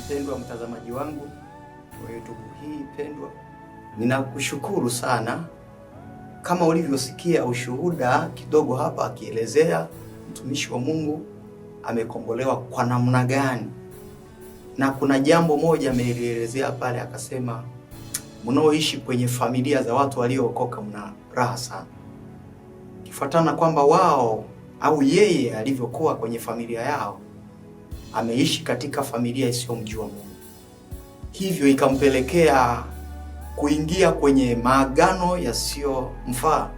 mpendwa mtazamaji wangu wa YouTube hii pendwa, ninakushukuru sana. Kama ulivyosikia ushuhuda kidogo hapa akielezea mtumishi wa Mungu amekombolewa kwa namna gani, na kuna jambo moja ameelezea pale, akasema mnaoishi kwenye familia za watu waliookoka mna raha sana, kifuatana kwamba wao au yeye alivyokuwa kwenye familia yao ameishi katika familia isiyomjua Mungu, hivyo ikampelekea kuingia kwenye maagano yasiyomfaa.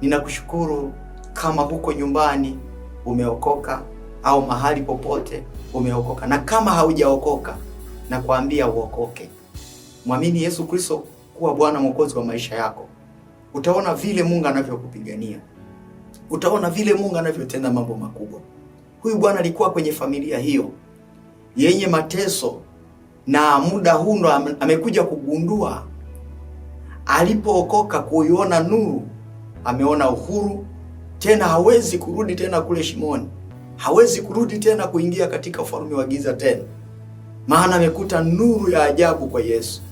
Ninakushukuru kama huko nyumbani umeokoka au mahali popote umeokoka, na kama haujaokoka na kuambia uokoke. Mwamini Yesu Kristo kuwa Bwana Mwokozi wa maisha yako. Utaona vile Mungu anavyokupigania. Utaona vile Mungu anavyotenda mambo makubwa. Huyu bwana alikuwa kwenye familia hiyo yenye mateso, na muda huu ndo amekuja kugundua, alipookoka kuiona nuru, ameona uhuru tena, hawezi kurudi tena kule shimoni, hawezi kurudi tena kuingia katika ufalme wa giza tena, maana amekuta nuru ya ajabu kwa Yesu.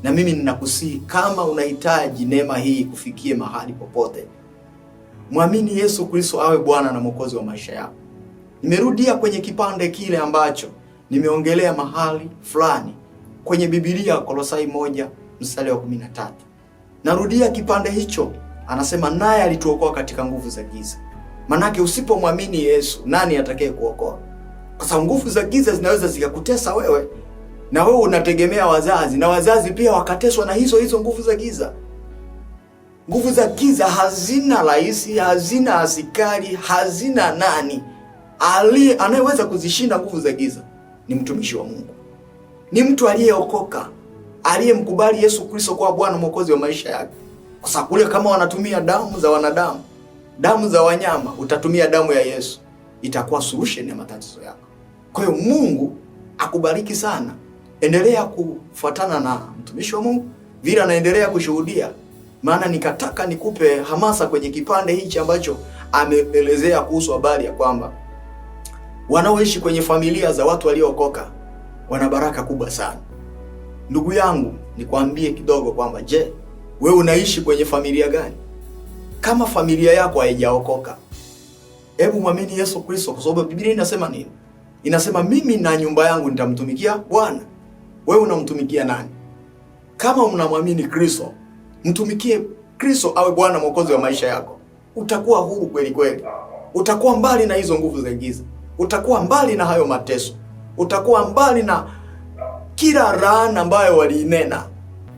Na mimi ninakusihi, kama unahitaji neema hii kufikie mahali popote, mwamini Yesu Kristo awe Bwana na Mwokozi wa maisha yako. Nimerudia kwenye kipande kile ambacho nimeongelea mahali fulani kwenye Biblia, Kolosai 1:13. Narudia kipande hicho, anasema naye alituokoa katika nguvu za giza. Manake usipomwamini Yesu, nani atakaye kuokoa? Kwa sababu nguvu za giza zinaweza zikakutesa wewe, na wewe unategemea wazazi, na wazazi pia wakateswa na hizo nguvu za giza. Nguvu za giza hazina rais, hazina askari, hazina nani. Anayeweza kuzishinda nguvu za giza ni mtumishi wa Mungu, ni mtu aliyeokoka, aliyemkubali Yesu Kristo kwa Bwana Mwokozi wa maisha yake. Kwa sababu kule kama wanatumia damu za wanadamu, damu za wanyama, utatumia damu ya Yesu, itakuwa solution ya matatizo yako. Kwa hiyo Mungu akubariki sana. Endelea kufuatana na mtumishi wa Mungu vile anaendelea kushuhudia, maana nikataka nikupe hamasa kwenye kipande hichi ambacho ameelezea kuhusu habari ya kwamba wanaoishi kwenye familia za watu waliookoka wana baraka kubwa sana. Ndugu yangu, nikwambie kidogo kwamba, je, wewe unaishi kwenye familia gani? Kama familia yako haijaokoka, hebu mwamini Yesu Kristo, kwa sababu Biblia inasema nini? Inasema mimi na nyumba yangu nitamtumikia Bwana. Wewe unamtumikia nani? Kama unamwamini Kristo, mtumikie Kristo awe Bwana Mwokozi wa maisha yako. Utakuwa huru kweli kweli. Utakuwa mbali na hizo nguvu za giza. Utakuwa mbali na hayo mateso. Utakuwa mbali na kila laana ambayo waliinena.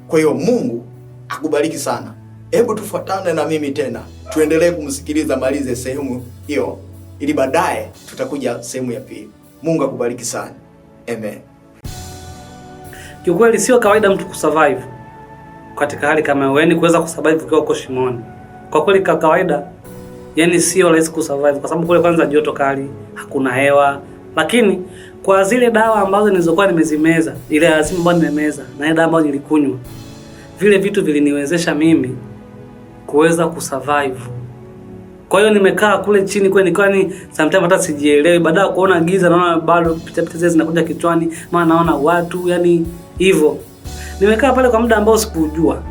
Kwa hiyo Mungu akubariki sana. Hebu tufuatane na mimi tena, tuendelee kumsikiliza malize sehemu hiyo, ili baadaye tutakuja sehemu ya pili. Mungu akubariki sana. Amen. Kiukweli sio kawaida mtu kusurvive katika hali kama hiyo, yani kuweza kusurvive ukiwa uko shimoni. Kwa kweli kwa kawaida, yani sio rahisi kusurvive, kwa sababu kule kwanza joto kali, hakuna hewa. Lakini kwa zile dawa ambazo nilizokuwa nimezimeza, ile azimu ambayo nimemeza na ile dawa ambayo nilikunywa, vile vitu viliniwezesha mimi kuweza kusurvive. Kwa hiyo nimekaa kule chini kwa ni sometimes hata sijielewi, baada ya kuona giza naona bado picha zile zinakuja kichwani, maana naona watu, yani hivyo. Nimekaa pale kwa muda ambao sikujua.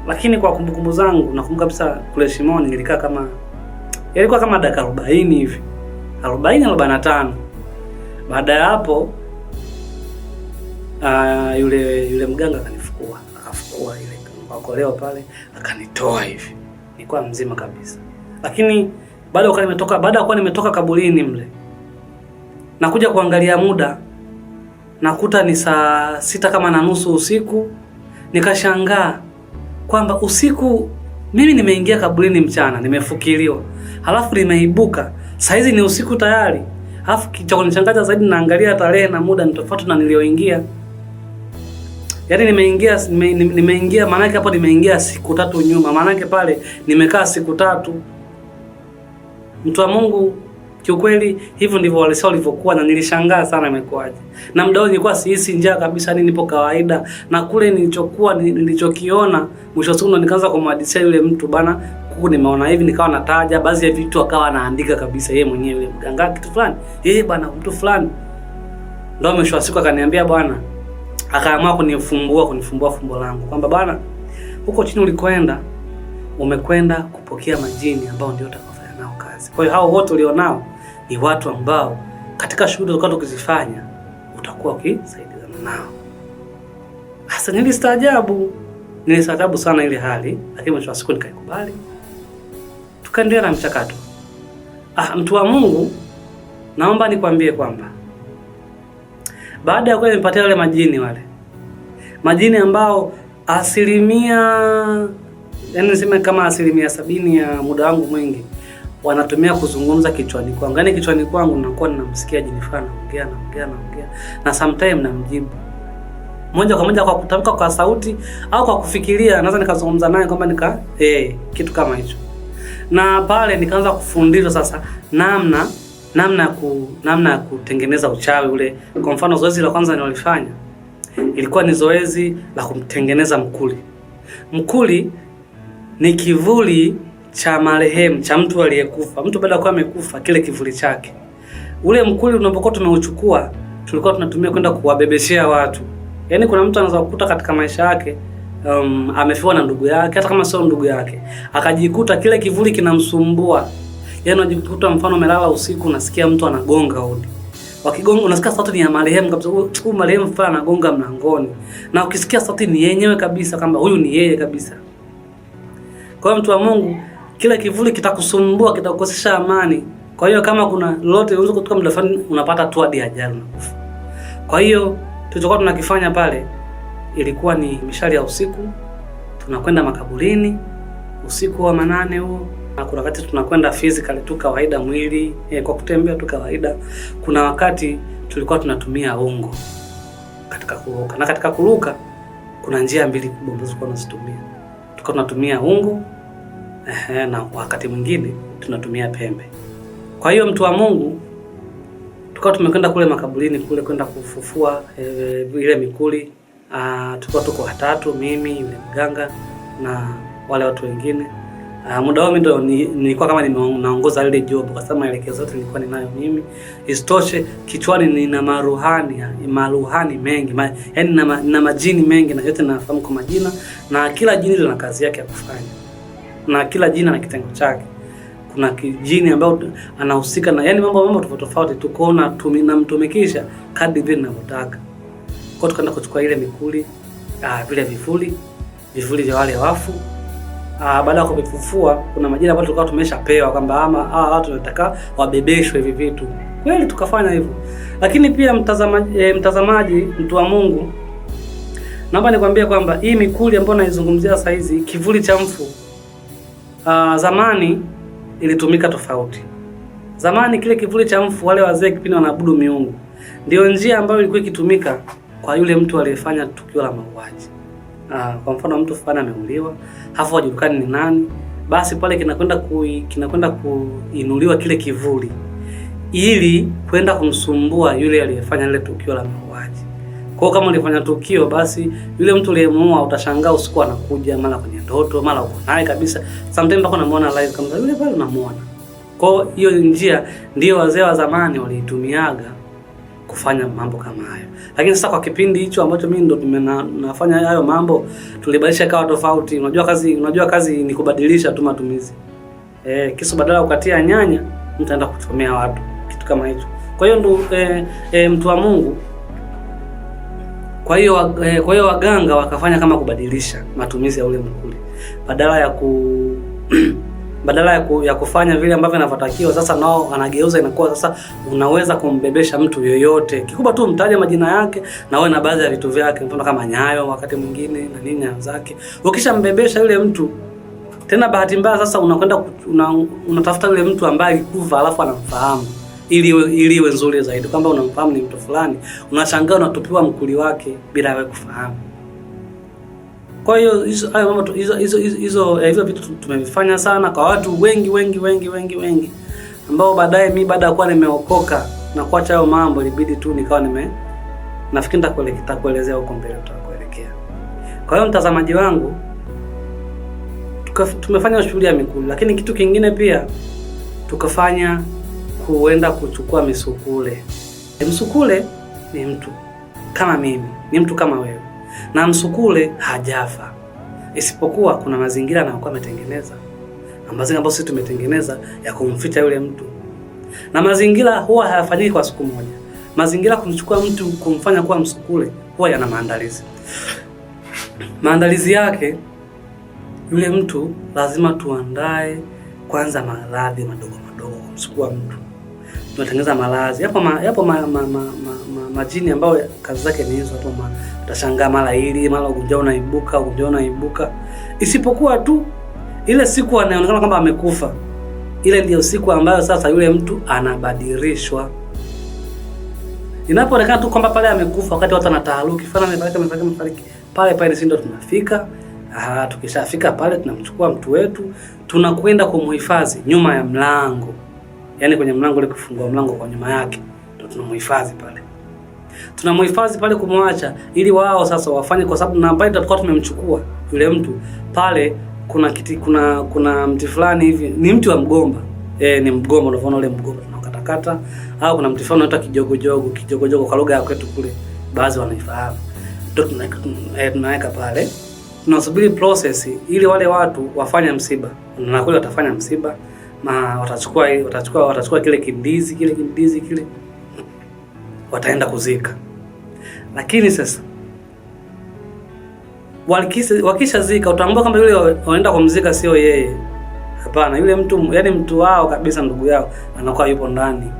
Lakini kwa kumbukumbu zangu nakumbuka kabisa kule shimoni nilikaa kama, ilikuwa kama dakika 40 hivi. 40-45. Baada ya hapo yule mganga akafukua ile makoleo pale, akanitoa hivi. Nilikuwa mzima kabisa. Lakini baada ya kuwa nimetoka kaburini mle, nakuja kuangalia muda, nakuta ni saa 6:30 usiku. Nikashangaa kwamba usiku mimi nimeingia kaburini mchana, nimefukiliwa. Halafu nimeibuka, saa hizi ni usiku tayari. Halafu kicho kunishangaza zaidi, naangalia tarehe na muda ni tofauti na nilioingia. Yaani nimeingia maana yake hapo nimeingia siku 3 nyuma. Maana yake pale nimekaa siku 3. Mtu wa Mungu, kiukweli hivyo ndivyo walivyokuwa, na nilishangaa sana imekuaje. Na muda nilikuwa sihisi njaa kabisa, ni nipo kawaida. Na kule nilichokiona mwisho wa siku nikaanza kumhadithia yule mtu, bana huku nimeona hivi, nikawa nataja baadhi ya vitu, akawa anaandika kabisa yeye mwenyewe yule mganga kitu fulani. Bana mtu fulani. Ndio mwisho wa siku akaniambia bwana, akaamua kunifumbua fumbo langu kwamba bwana, huko chini ulikoenda umekwenda kupokea majini ambao ndio utakafanya nao kazi. Kwa hiyo hao wote ulionao ni watu ambao katika shughuli zako tukizifanya utakuwa ukisaidiana nao. Sasa nilistaajabu sana ile hali, lakini mwisho wa siku nikaikubali. Tukaendelea na mchakato. Mtu wa Mungu, naomba nikwambie kwamba baada ya kuwa nimepatia wale majini ambao niseme kama 70% ya muda wangu mwingi wanatumia kuzungumza kichwani kwangu. Yaani kichwani kwangu nakuwa ninamsikia jini fulani anaongea na sometimes namjibu moja kwa moja kwa kutamka kwa sauti au kwa kufikiria, naweza nikazungumza naye kwamba kitu kama hicho. Na pale nikaanza kufundishwa sasa namna ya kutengeneza uchawi ule. Kwa mfano zoezi la kwanza nilolifanya ilikuwa ni zoezi la kumtengeneza mkuli. Mkuli ni kivuli cha marehemu, cha mtu aliyekufa. Mtu baada ya kuwa amekufa, kile kivuli chake. Ule mkuli unapokuwa tunauchukua, tulikuwa tunatumia kwenda kuwabebeshea watu. Yaani kuna mtu anaweza kukuta katika maisha yake amefiwa na ndugu yake, hata kama sio ndugu yake, akajikuta kile kivuli kinamsumbua. Yaani unajikuta mfano umelala usiku unasikia mtu anagonga hodi. Wakigonga unasikia sauti ni ya marehemu kabisa. Huyu marehemu fulani anagonga mlangoni. Na ukisikia sauti ni yenyewe kabisa kwamba huyu ni yeye kabisa. Kwa hiyo mtu wa Mungu, kila kivuli kitakusumbua, kitakukosesha amani. Kwa hiyo kama kuna lolote unaweza kutoka muda fulani unapata tu hadi ajali unakufa. Kwa hiyo tulichokuwa tunakifanya pale ilikuwa ni mishale ya usiku. Tunakwenda makaburini usiku wa manane huo. Na kuna wakati tunakwenda physical tu kawaida mwili, kwa kutembea tu kawaida. Kuna wakati tulikuwa tunatumia ungo katika kuruka. Na katika kuruka kuna njia mbili kubwa ambazo tulikuwa tunazitumia. Tulikuwa tunatumia ungo na wakati mwingine tunatumia pembe. Kwa hiyo mtu wa Mungu, tulikuwa tumekwenda kule makaburini kule kwenda kufufua ile mikuli. Tulikuwa tuko watatu, mimi, yule mganga na wale watu wengine. Muda wao ndio nilikuwa kama naongoza ile job kwa sababu maelekezo yote nilikuwa ninayo mimi. Isitoshe kichwani nina maruhani mengi, yaani na majini mengi na yote nafahamu kwa majina, na kila jini lina kazi yake ya kufanya. Na kila jina na kitengo chake. Kuna kijini ambao anahusika na yaani mambo tofauti tukoona tunamtumikisha kadri vile ninavyotaka. Kwa tukaenda kuchukua ile mikuli, vile vivuli vya wale wafu. Baada ya kuvifufua kuna majina ambayo tulikuwa tumeshapewa kwamba watu wanataka wabebeshwe hivi vitu. Kweli tukafanya hivyo. Lakini pia mtazamaji, mtu wa Mungu, naomba nikwambie kwamba hii mikuli ambayo naizungumzia sasa hizi, kivuli cha mfu, zamani ilitumika tofauti. Zamani kile kivuli cha mfu, wale wazee kipindi wanaabudu miungu, ndio njia ambayo ilikuwa ikitumika kwa yule mtu aliyefanya tukio la mauaji. Kwa mfano mtu fulani ameuliwa, hafu hajulikani ni nani, basi pale kinakwenda kuinuliwa kile kivuli ili kwenda kumsumbua yule aliyefanya ile tukio la mauaji. Kwa kama ulifanya tukio, basi yule mtu aliyemuua utashangaa usiku anakuja mara kwenye ndoto, mara uko naye kabisa. Sometimes mpaka unamuona live kama yule pale unamuona. Kwa hiyo njia ndio wazee wa zamani walitumiaga kufanya mambo kama hayo. Lakini sasa kwa kipindi hicho ambacho mimi ndo nafanya hayo mambo, tulibadilisha kawa tofauti. Unajua kazi ni kubadilisha tu matumizi. Kisu badala ukatia nyanya, mtaenda kuchomea watu, kitu kama hicho. Kwa hiyo ndo mtu wa Mungu. Kwa hiyo waganga wakafanya kama kubadilisha matumizi ya ule mkuli. Badala ya kufanya vile ambavyo inavyotakiwa, sasa nao anageuza, inakuwa sasa unaweza kumbebesha mtu yoyote. Kikubwa tu mtaje majina yake na wewe na baadhi ya vitu vyake, mfano kama nyayo wakati mwingine na nini zake. Ukishambebesha yule mtu, tena bahati mbaya sasa unakwenda unatafuta yule mtu ambaye alikufa alafu anamfahamu ili iwe nzuri zaidi kwamba unamfahamu ni mtu fulani, unashangaa unatupiwa mkuli wake bila wewe kufahamu. Kwa hiyo hizo vitu tumevifanya sana kwa watu wengi ambao baadaye baada ya kuwa nimeokoka na kuacha hayo mambo ilibidi tu nikawa nafikiri nitakuelezea huko mbele tutakuelekea. Kwa hiyo mtazamaji wangu, tumefanya shughuli ya mikuli, lakini kitu kingine pia tukafanya kuenda kuchukua misukule. Msukule ni mtu kama mimi, ni mtu kama wewe, na msukule hajafa, isipokuwa kuna mazingira anayokuwa ametengeneza, ambayo sisi tumetengeneza ya kumficha yule mtu. Na mazingira huwa hayafanyiki kwa siku moja. Mazingira kumchukua mtu kumfanya kuwa msukule huwa yana maandalizi. Maandalizi yake, yule mtu lazima tuandae kwanza maradhi madogo madogo kumchukua mtu. Tunatengeneza maradhi. Yapo majini ambayo kazi zake ni hizo. Hapo utashangaa mara hili, mara ugonjwa unaibuka. Isipokuwa tu ile siku anaonekana kwamba amekufa. Ile ndio siku ambayo sasa yule mtu anabadilishwa. Inapoonekana tu kwamba pale amekufa, wakati watu wanataharuki, amefariki. Pale si ndio tunafika. Tukishafika pale tunamchukua mtu wetu, tunakwenda kumhifadhi nyuma ya mlango. Yaani kwenye mlango ile kufungua mlango kwa nyuma yake, ndio tunamhifadhi pale. Tunamhifadhi pale kumwacha ili wao sasa wafanye, kwa sababu na pale tutakuwa tumemchukua yule mtu. Pale kuna mti fulani hivi, ni mti wa mgomba. Ni mgomba, unaona ule mgomba tunakatakata, au kuna mti fulani unaitwa kijogojogo kwa lugha ya kwetu kule. Baadhi wanaifahamu. Ndio tunaweka pale. Tunasubiri process ili wale watu wafanye msiba. Na kule watafanya msiba, watachukua kile kindizi kile wataenda kuzika. Lakini sasa wakishazika utaambia kwamba yule wanaenda kumzika sio yeye. Hapana, yule mtu, yani mtu wao kabisa, ndugu yao anakuwa yupo ndani.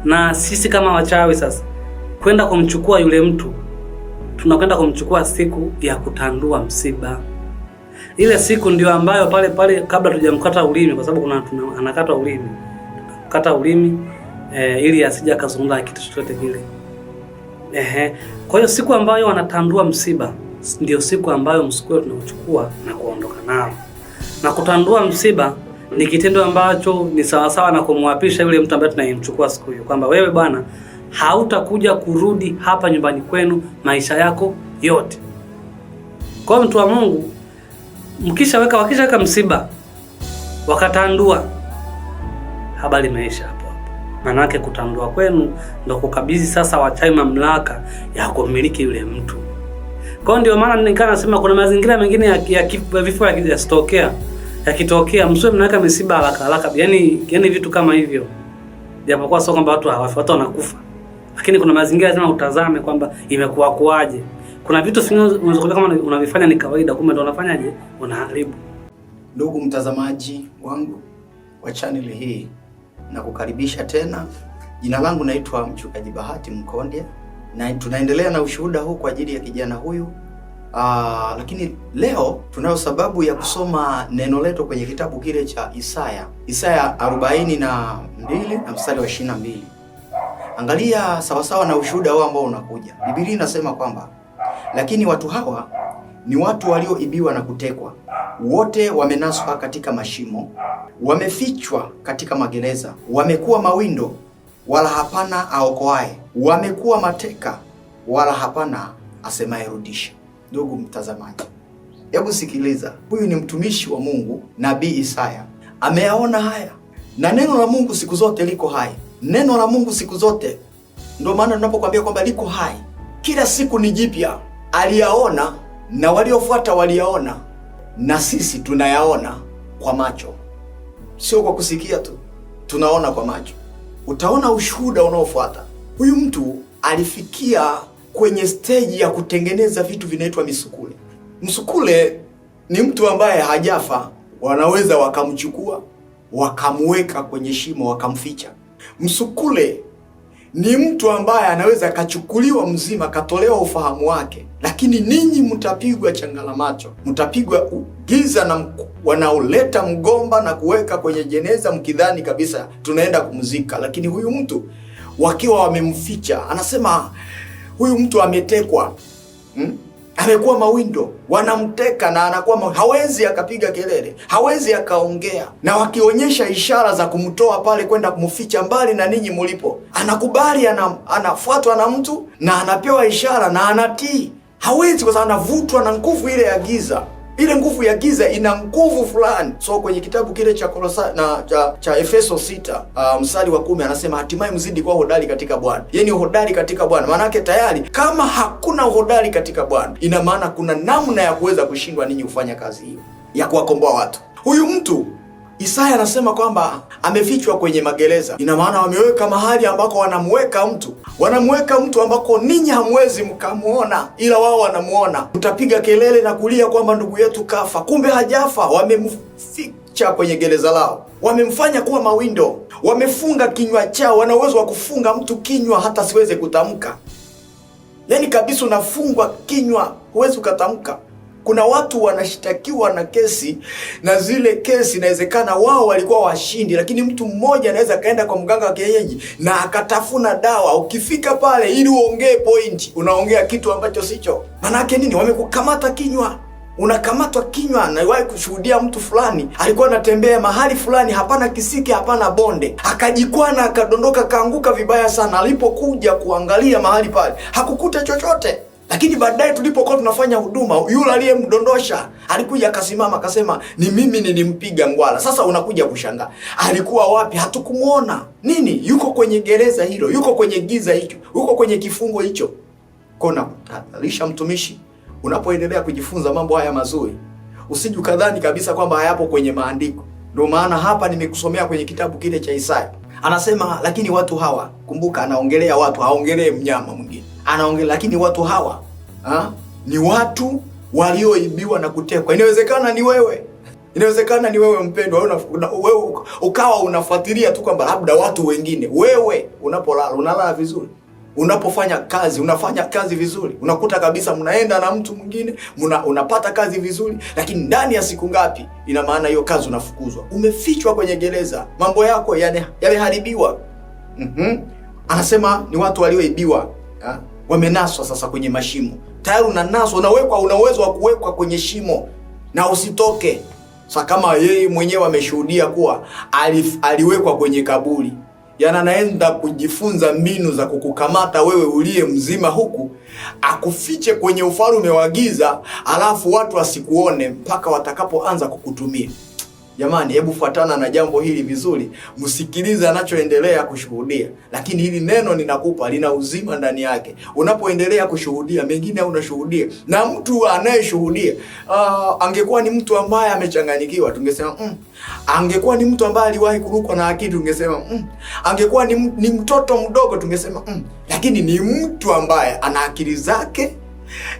Na sisi kama wachawi sasa kwenda kumchukua yule mtu, tunakwenda kumchukua siku ya kutandua msiba. Ile siku ndio ambayo pale kabla tujamkata ulimi, kwa sababu anakata ulimi. Kata ulimi ili asije akazungumza kitu chochote kile. Kwa hiyo siku ambayo wanatandua msiba ndio siku ambayo msukule tunauchukua na kuondoka nao. Na kutandua msiba ni kitendo ambacho ni sawasawa na kumwapisha yule mtu ambaye tunayemchukua siku hiyo, kwamba wewe bwana hautakuja kurudi hapa nyumbani kwenu maisha yako yote. Kwa hiyo mtu wa Mungu, wakishaweka msiba, wakatandua, habari imeisha hapo. Maana yake kutandua kwenu ndio kukabidhi sasa wachawi mamlaka ya kumiliki yule mtu. Kwa ndio maana nikana nasema kuna mazingira mengine ya vifo yakitokea msiwe mnaweka misiba haraka. Yaani vitu kama hivyo. Japokuwa sio kwamba watu wanakufa. Lakini kuna mazingira lazima utazame kwamba imekuwa kuaje. Kuna vitu vingine unaweza kama unavifanya ni kawaida, kumbe ndio unafanyaje? Unaharibu. Ndugu mtazamaji wangu wa channel hii, na kukaribisha tena. Jina langu naitwa Mchungaji Bahati Mkondia, na tunaendelea na ushuhuda huu kwa ajili ya kijana huyu. Lakini leo tunayo sababu ya kusoma neno letu kwenye kitabu kile cha Isaya 42 na mstari wa 22. Angalia sawasawa na ushuhuda huu ambao unakuja. Biblia inasema kwamba lakini watu hawa ni watu walioibiwa na kutekwa, wote wamenaswa katika mashimo, wamefichwa katika magereza, wamekuwa mawindo wala hapana aokoaye, wamekuwa mateka wala hapana asemaye rudisha. Ndugu mtazamaji, hebu sikiliza. Huyu ni mtumishi wa Mungu, nabii Isaya. Ameyaona haya, na neno la Mungu siku zote liko hai. Neno la Mungu siku zote, ndio maana tunapokuambia kwamba liko hai, kila siku ni jipya. Aliyaona na waliofuata waliyaona, na sisi tunayaona kwa macho, sio kwa kusikia tu, tunaona kwa macho. Utaona ushuhuda unaofuata. Huyu mtu alifikia kwenye stage ya kutengeneza vitu vinaitwa misukule. Msukule ni mtu ambaye hajafa, wanaweza wakamchukua wakamweka kwenye shimo wakamficha. Msukule ni mtu ambaye anaweza akachukuliwa mzima, katolewa ufahamu wake, lakini ninyi mtapigwa changala macho, mtapigwa giza na wanaoleta mgomba na kuweka kwenye jeneza mkidhani kabisa tunaenda kumzika. Lakini huyu mtu wakiwa wamemficha, anasema huyu mtu ametekwa, amekuwa mawindo, wanamteka na anakuwa hawezi akapiga kelele, hawezi akaongea, na wakionyesha ishara za kumtoa pale kwenda kumficha mbali na ninyi mlipo, anakubali, anafuatwa na mtu na anapewa ishara na anatii. Hawezi, kwa sababu anavutwa na nguvu ile ya giza. Ile nguvu ya giza ina nguvu fulani. So kwenye kitabu kile cha Kolosai na cha Efeso 6 mstari wa 10 anasema hatimaye mzidi kuwa hodari katika Bwana. Yaani hodari katika Bwana. Maana yake tayari kama hakuna hodari katika Bwana, ina maana kuna namna ya kuweza kushindwa ninyi kufanya kazi hiyo ya kuwakomboa watu. Huyu mtu Isaya anasema kwamba amefichwa kwenye magereza. Ina maana wameweka mahali ambako wanamweka mtu ambako ninyi hamwezi mkamuona, ila wao wanamuona. Utapiga kelele na kulia kwamba ndugu yetu kafa, kumbe hajafa. Wamemficha kwenye gereza lao, wamemfanya kuwa mawindo, wamefunga kinywa chao. Wana uwezo wa kufunga mtu kinywa hata siweze kutamka. Yaani kabisa unafungwa kinywa, huwezi ukatamka. Kuna watu wanashtakiwa na kesi, na zile kesi inawezekana wao walikuwa washindi, lakini mtu mmoja anaweza kaenda kwa mganga wa kienyeji na akatafuna dawa. Ukifika pale ili uongee point, unaongea kitu ambacho sicho. Manake nini? Wamekukamata kinywa. Unakamatwa kinywa. Naiwahi kushuhudia mtu fulani alikuwa anatembea mahali fulani, hapana kisiki, hapana bonde, akajikwana, akadondoka, kaanguka vibaya sana. Alipokuja kuangalia mahali pale hakukuta chochote. Lakini baadaye tulipokuwa tunafanya huduma, yule aliyemdondosha alikuja akasimama akasema, ni mimi nilimpiga ngwala. Sasa unakuja kushangaa alikuwa wapi? Hatukumuona. Nini? Yuko kwenye gereza hilo, yuko kwenye giza hicho, yuko kwenye kifungo hicho. Kona kutadharisha mtumishi, unapoendelea kujifunza mambo haya mazuri, usije ukadhani kabisa kwamba hayapo kwenye maandiko. Ndio maana hapa nimekusomea kwenye kitabu kile cha Isaya. Anasema lakini watu hawa, kumbuka anaongelea watu, haongelee mnyama mwingine. Anaongelea lakini watu hawa ni watu walioibiwa na kutekwa. Inawezekana ni wewe. Inawezekana ni wewe mpendwa, wewe ukawa unafuatilia tu kwamba labda watu wengine. Wewe unapolala unalala vizuri. Unapofanya kazi unafanya kazi vizuri. Unakuta kabisa mnaenda na mtu mwingine, unapata kazi vizuri, lakini ndani ya siku ngapi ina maana hiyo kazi unafukuzwa. Umefichwa kwenye gereza. Mambo yako yameharibiwa. Anasema ni watu walioibiwa. Wamenaswa sasa kwenye mashimo. Tayari unanaswa, una uwezo wa kuwekwa kwenye shimo na usitoke. Sasa kama yeye mwenyewe ameshuhudia kuwa aliwekwa kwenye kaburi, yana anaenda kujifunza mbinu za kukukamata wewe uliye mzima huku, akufiche kwenye ufalme wa giza, alafu watu wasikuone mpaka watakapoanza kukutumia. Jamani, hebu fuatana na jambo hili vizuri, msikilize anachoendelea kushuhudia. Lakini hili neno ninakupa lina uzima ndani yake. Unapoendelea kushuhudia mengine, unashuhudia na mtu anayeshuhudia. Angekuwa ni mtu ambaye amechanganyikiwa, tungesema angekuwa ni mtu ambaye aliwahi kurukwa na akili, tungesema angekuwa ni mtoto mdogo, tungesema Lakini ni mtu ambaye ana akili zake,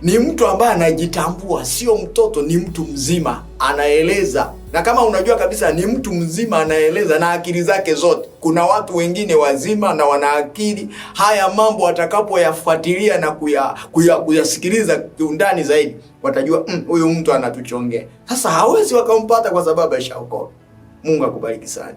ni mtu ambaye anajitambua, sio mtoto, ni mtu mzima, anaeleza. Na kama unajua kabisa ni mtu mzima anaeleza na akili zake zote. Kuna watu wengine wazima na wana akili, haya mambo watakapoyafuatilia na kuyasikiliza kiundani zaidi, watajua huyu mtu anatuchongea. Sasa hawezi wakampata kwa sababu ashaokoka. Mungu akubariki sana.